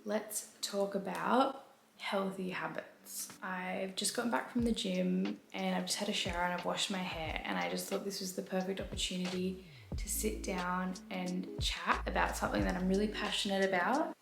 let's talk about healthy habits. I've just gotten back from the gym and I've just had a shower and I've washed my hair, and I just thought this was the perfect opportunity to sit down and chat about something that I'm really passionate about.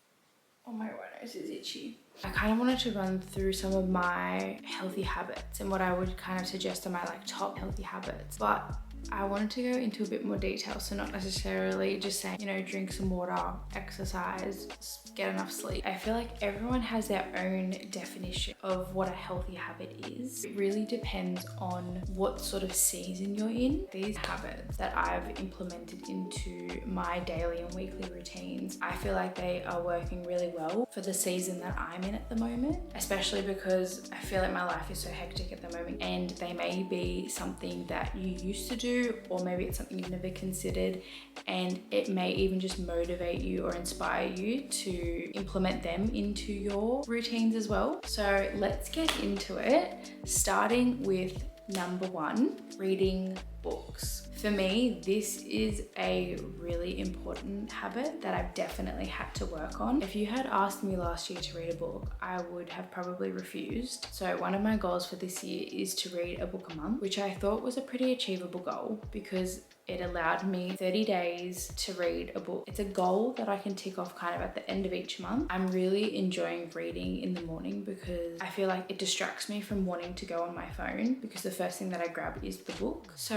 Oh, my right nose is itchy. I kind of wanted to run through some of my healthy habits and what I would kind of suggest are my top healthy habits, but I wanted to go into a bit more detail, so not necessarily just saying, drink some water, exercise, get enough sleep. I feel like everyone has their own definition of what a healthy habit is. It really depends on what sort of season you're in. These habits that I've implemented into my daily and weekly routines, I feel like they are working really well for the season that I'm in at the moment, especially because I feel like my life is so hectic at the moment, and they may be something that you used to do, or maybe it's something you've never considered, and it may even just motivate you or inspire you to implement them into your routines as well. So let's get into it, starting with number one, reading books. For me, this is a really important habit that I've definitely had to work on. If you had asked me last year to read a book, I would have probably refused. So one of my goals for this year is to read a book a month, which I thought was a pretty achievable goal because it allowed me 30 days to read a book. It's a goal that I can tick off kind of at the end of each month. I'm really enjoying reading in the morning because I feel like it distracts me from wanting to go on my phone, because the first thing that I grab is the book. So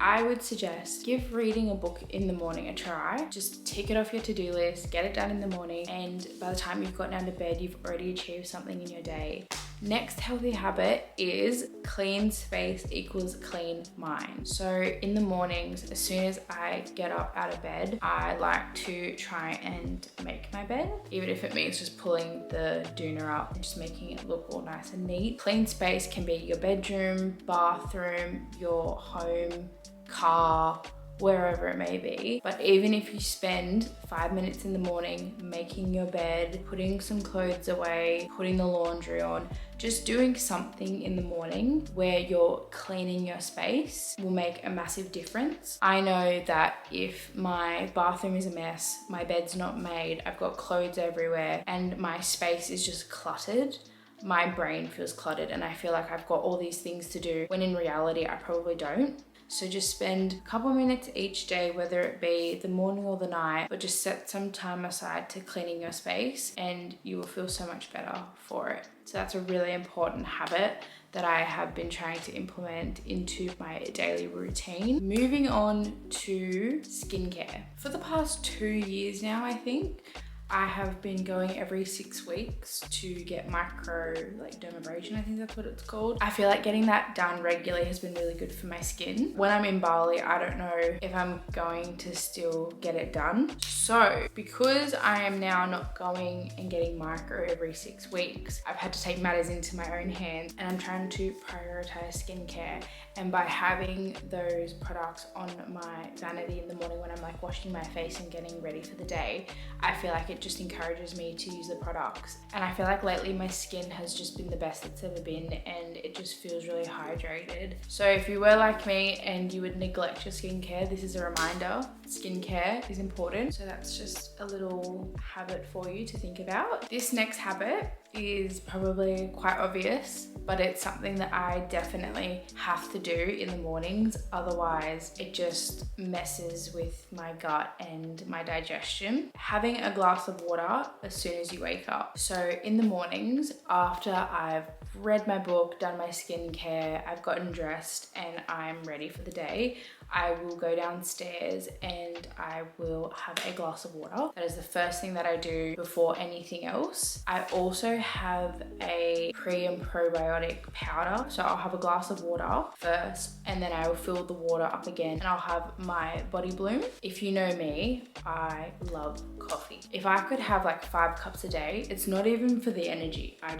I would suggest give reading a book in the morning a try. Just tick it off your to-do list, get it done in the morning, and by the time you've gotten out of bed, you've already achieved something in your day. Next healthy habit is clean space equals clean mind. So in the mornings, as soon as I get up out of bed, I like to try and make my bed, even if it means just pulling the doona up and just making it look all nice and neat. Clean space can be your bedroom, bathroom, your home, car, wherever it may be. But even if you spend 5 minutes in the morning making your bed, putting some clothes away, putting the laundry on, just doing something in the morning where you're cleaning your space will make a massive difference. I know that if my bathroom is a mess, my bed's not made, I've got clothes everywhere, and my space is just cluttered, my brain feels cluttered and I feel like I've got all these things to do, when in reality I probably don't. So just spend a couple minutes each day, whether it be the morning or the night, but just set some time aside to cleaning your space and you will feel so much better for it. So that's a really important habit that I have been trying to implement into my daily routine. Moving on to skincare. For the past 2 years now, I think, I have been going every 6 weeks to get dermabrasion, I think that's what it's called. I feel like getting that done regularly has been really good for my skin. When I'm in Bali, I don't know if I'm going to still get it done. So because I am now not going and getting micro every 6 weeks, I've had to take matters into my own hands, and I'm trying to prioritize skincare. And by having those products on my vanity in the morning when I'm washing my face and getting ready for the day, I feel like it just encourages me to use the products. And I feel like lately my skin has just been the best it's ever been, and it just feels really hydrated. So if you were like me and you would neglect your skincare, this is a reminder. Skincare is important. So that's just a little habit for you to think about. This next habit is probably quite obvious, but it's something that I definitely have to do in the mornings. Otherwise, it just messes with my gut and my digestion. Having a glass of water as soon as you wake up. So in the mornings, after I've read my book, done my skincare, I've gotten dressed and I'm ready for the day, I will go downstairs and I will have a glass of water. That is the first thing that I do before anything else. I also have a pre and probiotic powder. So I'll have a glass of water first, and then I will fill the water up again, and I'll have my Body Bloom. If you know me, I love coffee. If I could have 5 cups a day, it's not even for the energy. I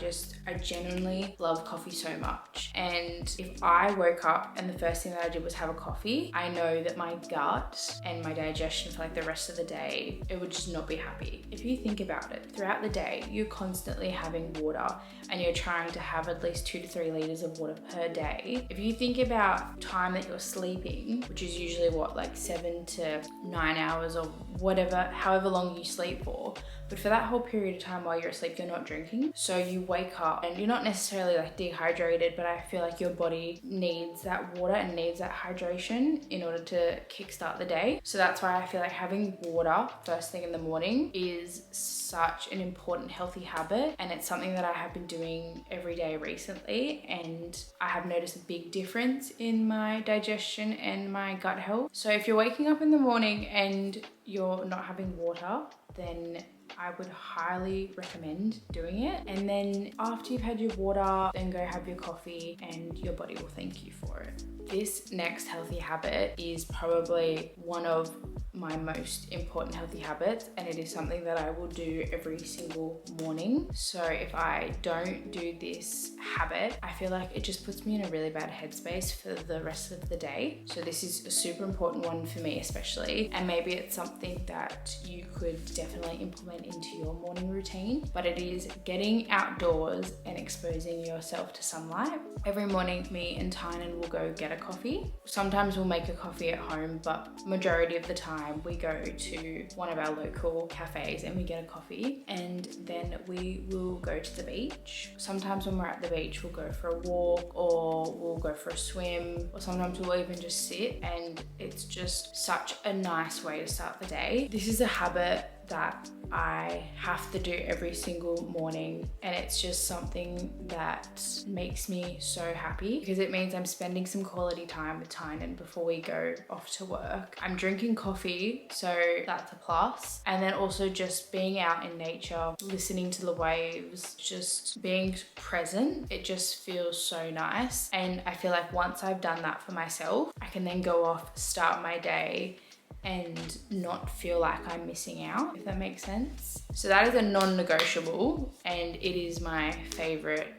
genuinely love coffee so much. And if I woke up and the first thing that I did was have a coffee, I know that my gut and my digestion for the rest of the day, it would just not be happy. If you think about it, throughout the day, you're constantly having water and you're trying to have at least least 2 to 3 liters of water per day. If you think about time that you're sleeping, which is usually what, like 7 to 9 hours or whatever, however long you sleep for, but for that whole period of time while you're asleep, you're not drinking. So you wake up and you're not necessarily like dehydrated, but I feel like your body needs that water and needs that hydration in order to kickstart the day. So that's why I feel like having water first thing in the morning is such an important healthy habit, and it's something that I have been doing every day recently, and I have noticed a big difference in my digestion and my gut health. So if you're waking up in the morning and you're not having water, then I would highly recommend doing it. And then after you've had your water, then go have your coffee and your body will thank you for it. This next healthy habit is probably one of my most important healthy habits, and it is something that I will do every single morning. So if I don't do this habit, I feel like it just puts me in a really bad headspace for the rest of the day. So this is a super important one for me especially, and maybe it's something that you could definitely implement into your morning routine, but it is getting outdoors and exposing yourself to sunlight. Every morning me and Tynan will go get a coffee. Sometimes we'll make a coffee at home, but majority of the time we go to one of our local cafes and we get a coffee, and then we will go to the beach. Sometimes when we're at the beach we'll go for a walk, or we'll go for a swim, or sometimes we'll even just sit, and it's just such a nice way to start the day. This is a habit that I have to do every single morning, and it's just something that makes me so happy because it means I'm spending some quality time with Tynan before we go off to work. I'm drinking coffee, so that's a plus. And then also just being out in nature, listening to the waves, just being present, it just feels so nice. And I feel like once I've done that for myself, I can then go off, start my day, and not feel like I'm missing out, if that makes sense. So that is a non-negotiable, and it is my favorite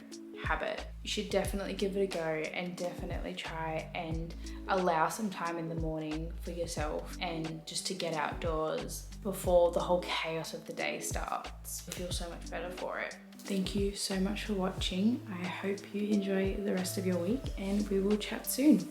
habit. You should definitely give it a go and definitely try and allow some time in the morning for yourself and just to get outdoors before the whole chaos of the day starts. I feel so much better for it. Thank you so much for watching. I hope you enjoy the rest of your week, and we will chat soon.